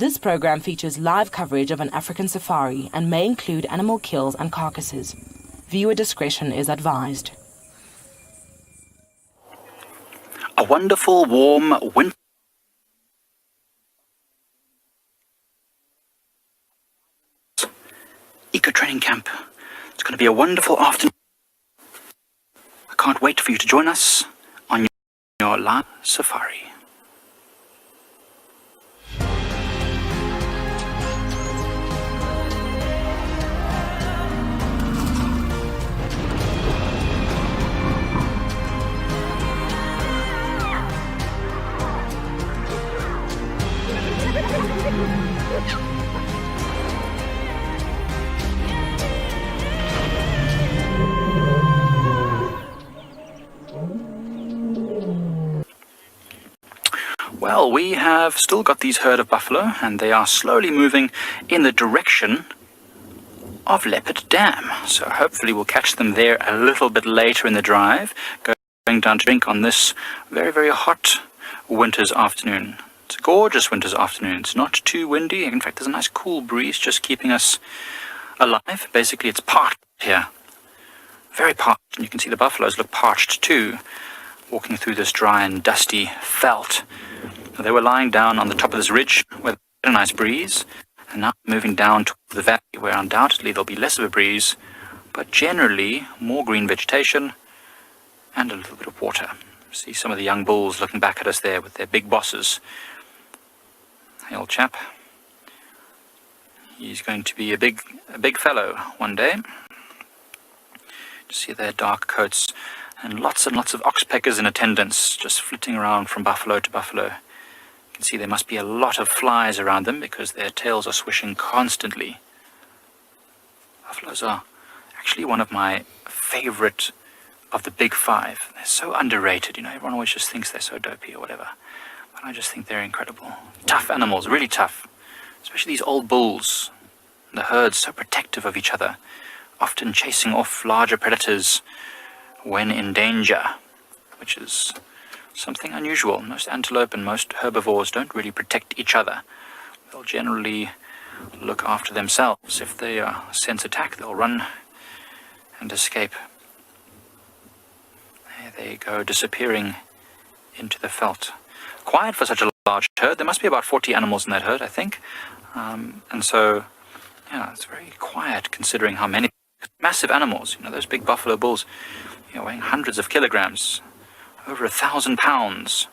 This program features live coverage of an African safari and may include animal kills and carcasses. Viewer discretion is advised. A wonderful, warm winter eco-training camp. It's going to be a wonderful afternoon. I can't wait for you to join us on your live safari. Well, we have still got these herd of buffalo, and they are slowly moving in the direction of Leopard Dam. So hopefully we'll catch them there a little bit later in the drive, going down to drink on this very, very hot winter's afternoon. It's a gorgeous winter's afternoon. It's not too windy. In fact, there's a nice cool breeze just keeping us alive. Basically, it's parched here. Very parched, and you can see the buffaloes look parched too, walking through this dry and dusty veldt. They were lying down on the top of this ridge with a nice breeze, and now moving down to the valley where undoubtedly there'll be less of a breeze, but generally more green vegetation and a little bit of water. See some of the young bulls looking back at us there with their big bosses. Hey, old chap. He's going to be a big fellow one day. See their dark coats and lots of oxpeckers in attendance, just flitting around from buffalo to buffalo. You can see there must be a lot of flies around them because their tails are swishing constantly. Buffaloes are actually one of my favorite of the big five. They're so underrated, you know, everyone always just thinks they're so dopey or whatever. But I just think they're incredible. Tough animals, really tough. Especially these old bulls. The herd's so protective of each other, often chasing off larger predators when in danger, which is something unusual. Most antelope and most herbivores don't really protect each other. They'll generally look after themselves. If they sense attack, they'll run and escape. There they go, disappearing into the veldt. Quiet for such a large herd. There must be about 40 animals in that herd, I think. And so, yeah, it's very quiet considering how many massive animals, you know, those big buffalo bulls, you know, weighing hundreds of kilograms, over 1,000 pounds.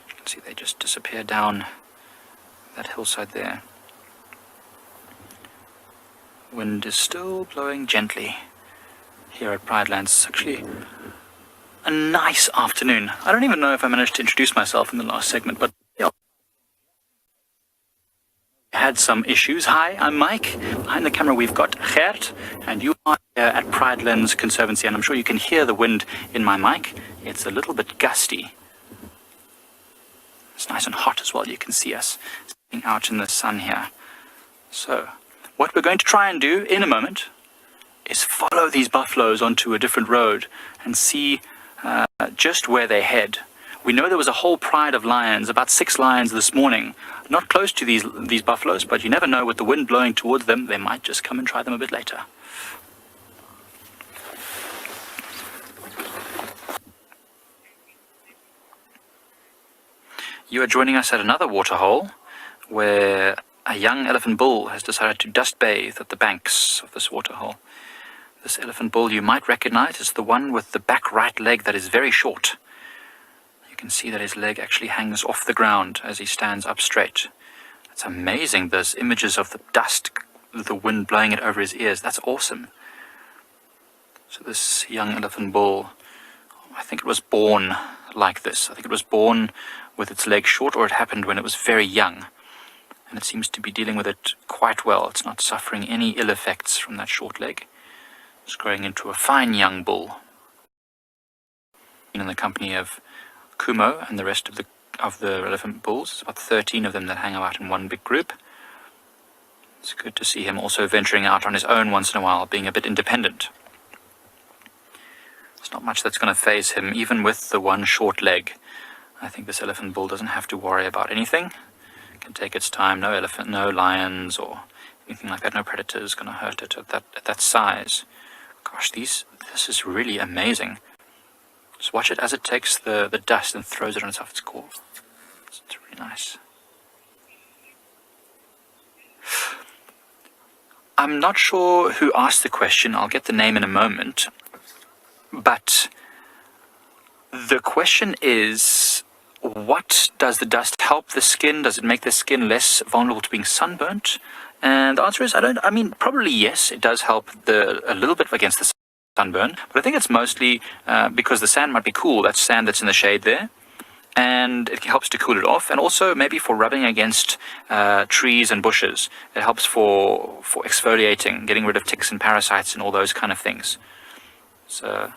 You can see they just disappear down that hillside there. Wind is still blowing gently here at Pridelands. It's actually a nice afternoon. I don't even know if I managed to introduce myself in the last segment, but yeah, had some issues. Hi, I'm Mike. Behind the camera we've got Gert, and you are here at Pridelands Conservancy, and I'm sure you can hear the wind in my mic. It's a little bit gusty. It's nice and hot as well. You can see us sitting out in the sun here. So, what we're going to try and do in a moment is follow these buffaloes onto a different road and see just where they head. We know there was a whole pride of lions, about 6 lions this morning, not close to these buffaloes, but you never know, with the wind blowing towards them, they might just come and try them a bit later. You are joining us at another waterhole where a young elephant bull has decided to dust bathe at the banks of this waterhole. This elephant bull you might recognize is the one with the back right leg that is very short. You can see that his leg actually hangs off the ground as he stands up straight. It's amazing, those images of the dust, the wind blowing it over his ears. That's awesome. So this young elephant bull, I think it was born like this. I think it was born with its leg short, or it happened when it was very young. And it seems to be dealing with it quite well. It's not suffering any ill effects from that short leg. It's growing into a fine young bull. In the company of Kumo and the rest of the elephant bulls. There's about 13 of them that hang out in one big group. It's good to see him also venturing out on his own once in a while, being a bit independent. There's not much that's going to faze him, even with the one short leg. I think this elephant bull doesn't have to worry about anything. can take its time. No elephant, no lions or anything like that. No predators going to hurt it at that size. Gosh, this is really amazing. Just watch it as it takes the dust and throws it on itself. It's cool. It's really nice. I'm not sure who asked the question. I'll get the name in a moment. But the question is, what does the dust help the skin? Does it make the skin less vulnerable to being sunburnt? And the answer is, probably yes, it does help a little bit against the sunburn. But I think it's mostly because the sand might be cool. That's sand that's in the shade there. And it helps to cool it off, and also maybe for rubbing against trees and bushes. It helps for exfoliating, getting rid of ticks and parasites and all those kind of things. So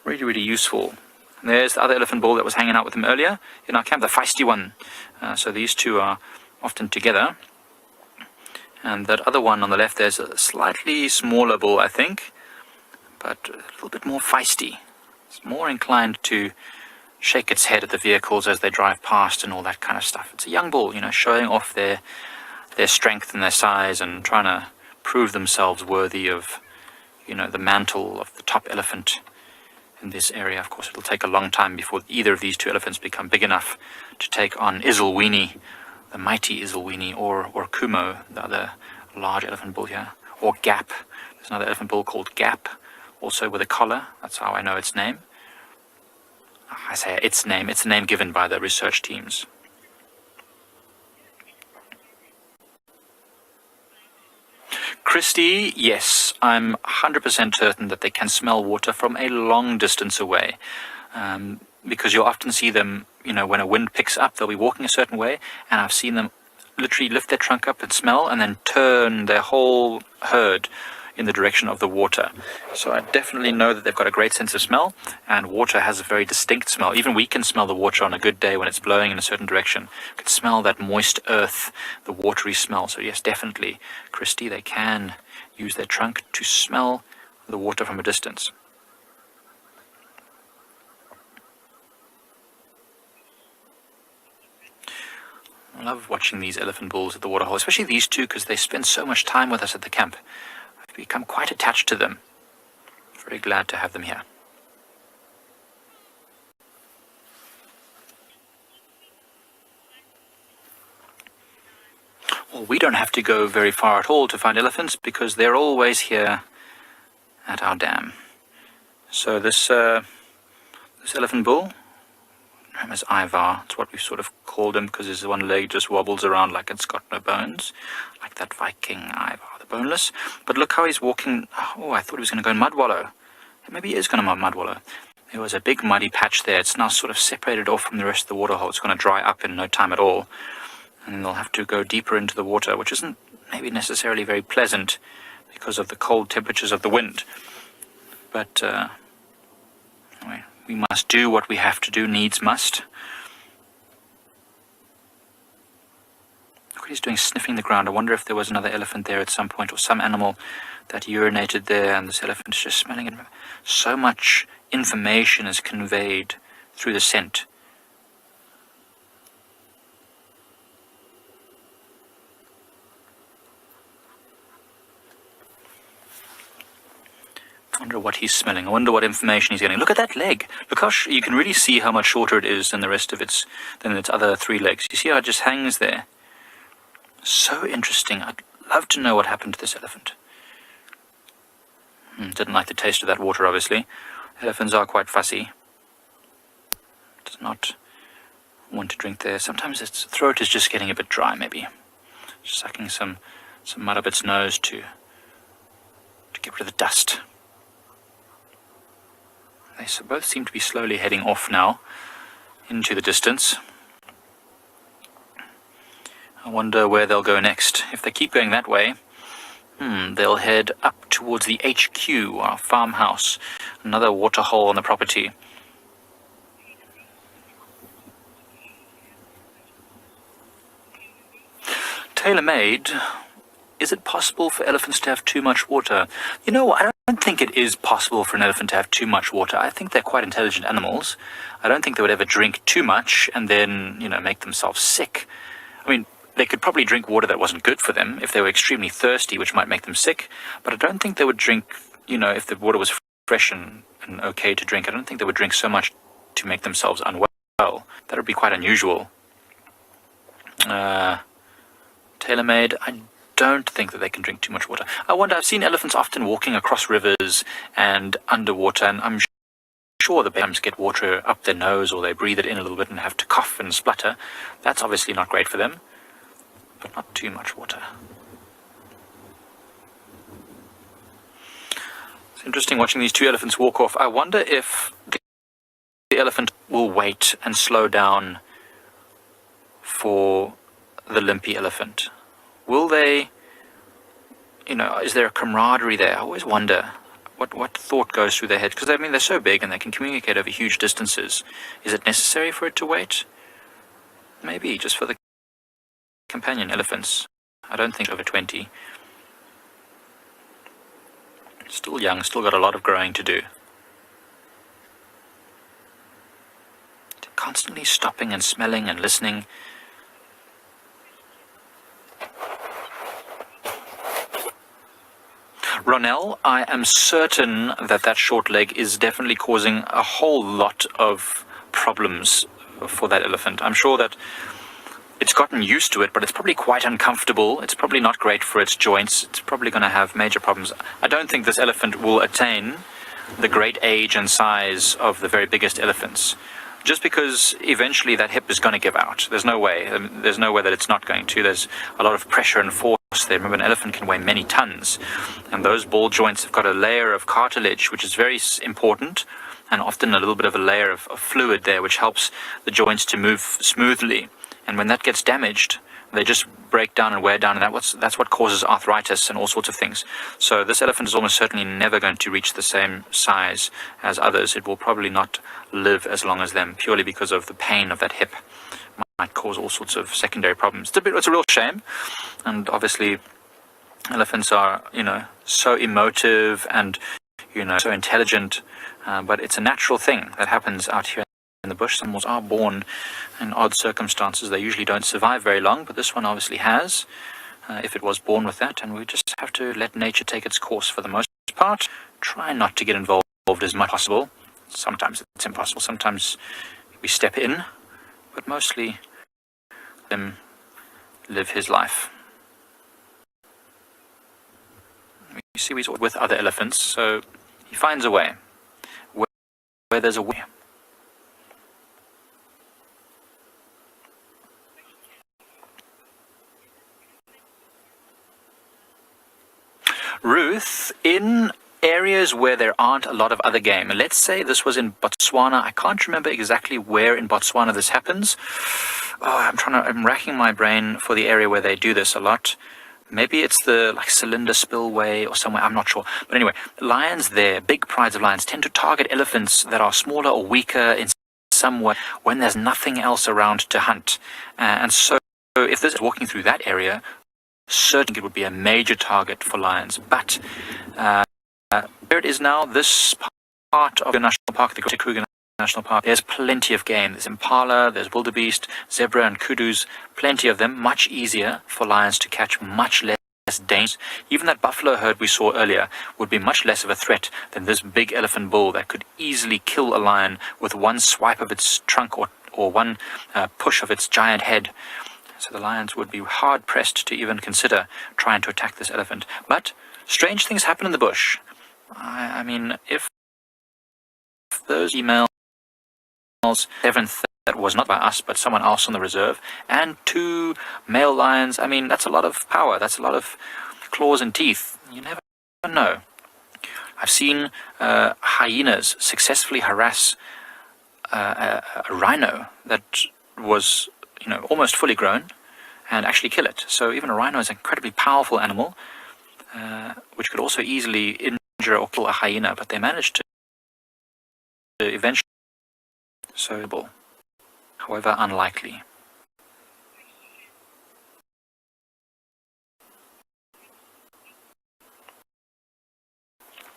really, really useful. And there's the other elephant bull that was hanging out with him earlier in our camp, the feisty one. So these two are often together. And that other one on the left, there's a slightly smaller bull, I think, but a little bit more feisty. It's more inclined to shake its head at the vehicles as they drive past and all that kind of stuff. It's a young bull, showing off their strength and their size and trying to prove themselves worthy of, the mantle of the top elephant in this area. Of course, it'll take a long time before either of these two elephants become big enough to take on Isilwini, the mighty Isilwini, or Kumo, the other large elephant bull here, or Gap. There's another elephant bull called Gap, also with a collar. That's how I know its name. I say its name. It's a name given by the research teams. Christy, yes, I'm 100% certain that they can smell water from a long distance away. Because you'll often see them, when a wind picks up, they'll be walking a certain way, and I've seen them literally lift their trunk up and smell, and then turn their whole herd in the direction of the water. So I definitely know that they've got a great sense of smell, and water has a very distinct smell. Even we can smell the water on a good day when it's blowing in a certain direction. You can smell that moist earth, the watery smell. So yes, definitely, Christy, they can use their trunk to smell the water from a distance. I love watching these elephant bulls at the waterhole, especially these two, because they spend so much time with us at the camp. I've become quite attached to them. Very glad to have them here. Well, we don't have to go very far at all to find elephants, because they're always here at our dam. So this elephant bull, name is Ivar. It's what we've sort of called him because his one leg just wobbles around like it's got no bones, like that Viking Ivar, the boneless. But look how he's walking. Oh, I thought he was going to go in mud wallow. Maybe he is going to mud wallow. There was a big muddy patch there. It's now sort of separated off from the rest of the waterhole. It's going to dry up in no time at all, and then they'll have to go deeper into the water, which isn't maybe necessarily very pleasant because of the cold temperatures of the wind. But anyway, we must do what we have to do, needs must. Look what he's doing, sniffing the ground. I wonder if there was another elephant there at some point, or some animal that urinated there, and this elephant is just smelling it. So much information is conveyed through the scent. I wonder what he's smelling. I wonder what information he's getting. Look at that leg. Look how you can really see how much shorter it is than the rest of its other three legs. You see how it just hangs there? So interesting. I'd love to know what happened to this elephant. Didn't like the taste of that water, obviously. Elephants are quite fussy. Does not want to drink there. Sometimes its throat is just getting a bit dry, maybe. Just sucking some mud up its nose to get rid of the dust. They both seem to be slowly heading off now into the distance. I wonder where they'll go next. If they keep going that way, they'll head up towards the HQ, our farmhouse, another waterhole on the property. Tailor-made. Is it possible for elephants to have too much water? You know, I don't think it is possible for an elephant to have too much water. I think they're quite intelligent animals. I don't think they would ever drink too much and then, make themselves sick. I mean, they could probably drink water that wasn't good for them if they were extremely thirsty, which might make them sick. But I don't think they would drink, if the water was fresh and okay to drink, I don't think they would drink so much to make themselves unwell. That would be quite unusual. TaylorMade, I don't think that they can drink too much water. I wonder, I've seen elephants often walking across rivers and underwater, and I'm sure the sometimes get water up their nose, or they breathe it in a little bit and have to cough and splutter. That's obviously not great for them, but not too much water. It's interesting watching these two elephants walk off. I wonder if the elephant will wait and slow down for the limpy elephant. Will they, is there a camaraderie there? I always wonder what thought goes through their head, because they're so big and they can communicate over huge distances. Is it necessary for it to wait? Maybe just for the companion elephants. I don't think over 20. Still young, still got a lot of growing to do. Constantly stopping and smelling and listening. Ronell, I am certain that short leg is definitely causing a whole lot of problems for that elephant. I'm sure that it's gotten used to it, but it's probably quite uncomfortable. It's probably not great for its joints. It's probably going to have major problems. I don't think this elephant will attain the great age and size of the very biggest elephants, just because eventually that hip is going to give out. There's no way. There's no way that it's not going to. There's a lot of pressure and force there. Remember, an elephant can weigh many tons, and those ball joints have got a layer of cartilage, which is very important, and often a little bit of a layer of fluid there, which helps the joints to move smoothly. And when that gets damaged, they just break down and wear down, and that's what causes arthritis and all sorts of things. So this elephant is almost certainly never going to reach the same size as others. It will probably not live as long as them, purely because of the pain of that hip. Might cause all sorts of secondary problems. It's a real shame, and obviously elephants are, so emotive and, so intelligent, but it's a natural thing that happens out here in the bush. Some animals are born in odd circumstances. They usually don't survive very long, but this one obviously has, if it was born with that, and we just have to let nature take its course for the most part. Try not to get involved as much as possible. Sometimes it's impossible. Sometimes we step in, but mostly let him live his life. You see, he's with other elephants, so he finds a way. Where there's a way. Ruth, in areas where there aren't a lot of other game, and let's say this was in Botswana. I can't remember exactly where in Botswana this happens. I'm racking my brain for the area where they do this a lot. Maybe it's the cylinder spillway or somewhere, I'm not sure. But anyway, lions there, big prides of lions, tend to target elephants that are smaller or weaker in some way when there's nothing else around to hunt. And so if this is walking through that area, certainly it would be a major target for lions. But where it is now, this part of the national park, the Greater Kruger National Park, there's plenty of game. There's impala, there's wildebeest, zebra and kudus, plenty of them. Much easier for lions to catch, much less dangerous. Even that buffalo herd we saw earlier would be much less of a threat than this big elephant bull that could easily kill a lion with one swipe of its trunk or one push of its giant head. So the lions would be hard-pressed to even consider trying to attack this elephant. But strange things happen in the bush. I mean, if those emails, 7th, that was not by us, but someone else on the reserve, and 2 male lions, I mean, that's a lot of power. That's a lot of claws and teeth. You never know. I've seen hyenas successfully harass a rhino that was almost fully grown, and actually kill it. So even a rhino is an incredibly powerful animal, which could also easily injure or kill a hyena, but they managed to eventually. So, however unlikely.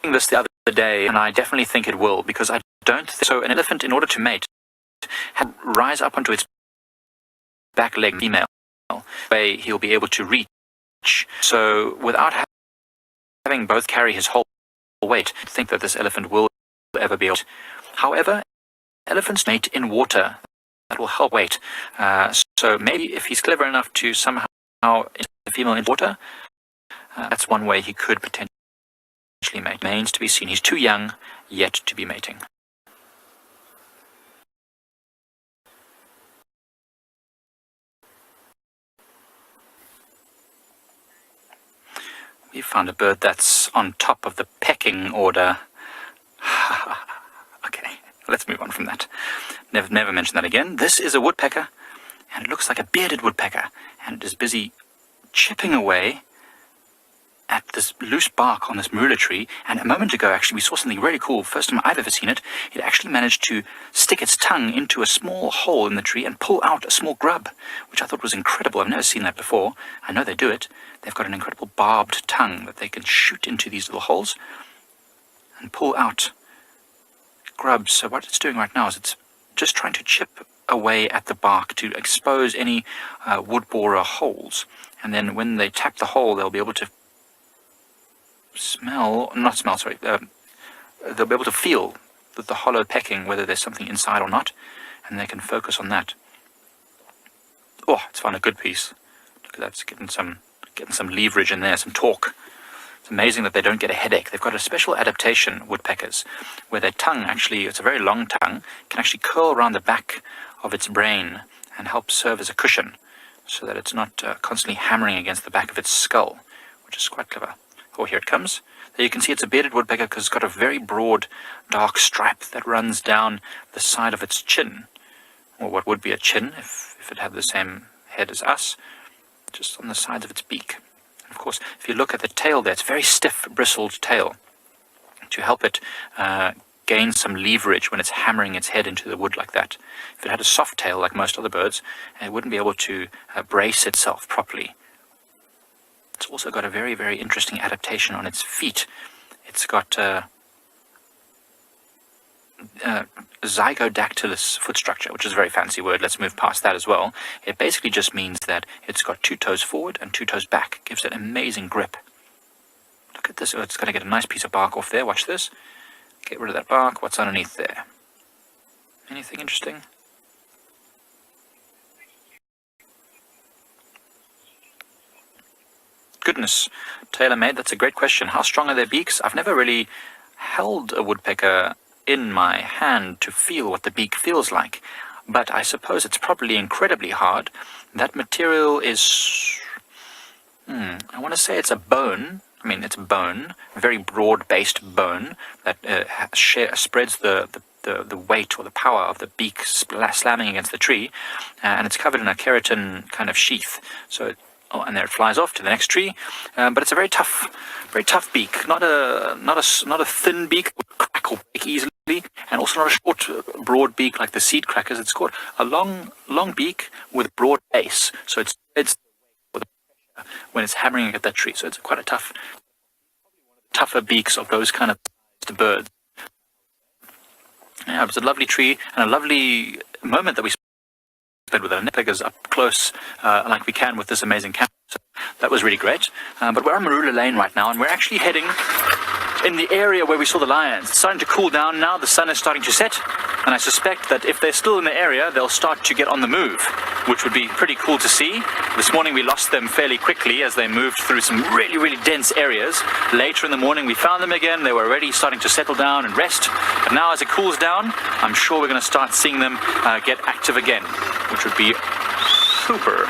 This the other day, and I definitely think it will, because I don't think so. An elephant, in order to mate, had rise up onto its back leg, female, way he'll be able to reach. So without having both carry his whole weight, I think that this elephant will ever be able to. However, elephants mate in water. That will help weight. So maybe if he's clever enough to somehow insert the female in water, that's one way he could potentially mate. Remains to be seen. He's too young yet to be mating. We found a bird that's on top of the pecking order. Okay, let's move on from that. Never mention that again. This is a woodpecker, and it looks like a bearded woodpecker, and it is busy chipping away at this loose bark on this marula tree. And a moment ago, actually, we saw something really cool. First time I've ever seen it. It actually managed to stick its tongue into a small hole in the tree and pull out a small grub, which I thought was incredible. I've never seen that before. I know they do it. They've got an incredible barbed tongue that they can shoot into these little holes and pull out grubs. So what it's doing right now is it's just trying to chip away at the bark to expose any wood borer holes. And then when they tap the hole, they'll be able to they'll be able to feel the hollow pecking, whether there's something inside or not, and they can focus on that. Oh, it's found a good piece. Look at that, it's getting some leverage in there, some torque. It's amazing that they don't get a headache. They've got a special adaptation, woodpeckers, where their tongue actually, it's a very long tongue, can actually curl around the back of its brain and help serve as a cushion so that it's not constantly hammering against the back of its skull, which is quite clever. Oh, here it comes. There you can see it's a bearded woodpecker because it's got a very broad, dark stripe that runs down the side of its chin, or what would be a chin if it had the same head as us, just on the sides of its beak. And of course, if you look at the tail there, it's a very stiff, bristled tail to help it gain some leverage when it's hammering its head into the wood like that. If it had a soft tail like most other birds, it wouldn't be able to brace itself properly. It's also got a very, very interesting adaptation on its feet. It's got zygodactylous foot structure, which is a very fancy word. Let's move past that as well. It basically just means that it's got 2 toes forward and 2 toes back. It gives it amazing grip. Look at this. Oh, it's going to get a nice piece of bark off there. Watch this. Get rid of that bark. What's underneath there? Anything interesting? Goodness, tailor-made. That's a great question. How strong are their beaks? I've never really held a woodpecker in my hand to feel what the beak feels like, but I suppose it's probably incredibly hard. That material is, I want to say it's a bone. I mean, it's bone, a very broad-based bone that spreads the weight or the power of the beak slamming against the tree, and it's covered in a keratin kind of sheath. So and there it flies off to the next tree. But it's a very tough beak. Not a thin beak that would crack or break easily, and also not a short, broad beak like the seed crackers. It's got a long beak with broad base, so it spreads when it's hammering at that tree. So it's quite a tougher beaks of those kind of birds. Yeah, it was a lovely tree and a lovely moment that we spent with our woodpeckers up close like we can with this amazing camera. So that was really great. But we're on Marula Lane right now, and we're actually heading in the area where we saw the lions. It's starting to cool down now. The sun is starting to set, and I suspect that if they're still in the area, they'll start to get on the move, which would be pretty cool to see. This morning we lost them fairly quickly as they moved through some really, really dense areas. Later in the morning we found them again. They were already starting to settle down and rest. But now as it cools down, I'm sure we're going to start seeing them get active again, which would be super.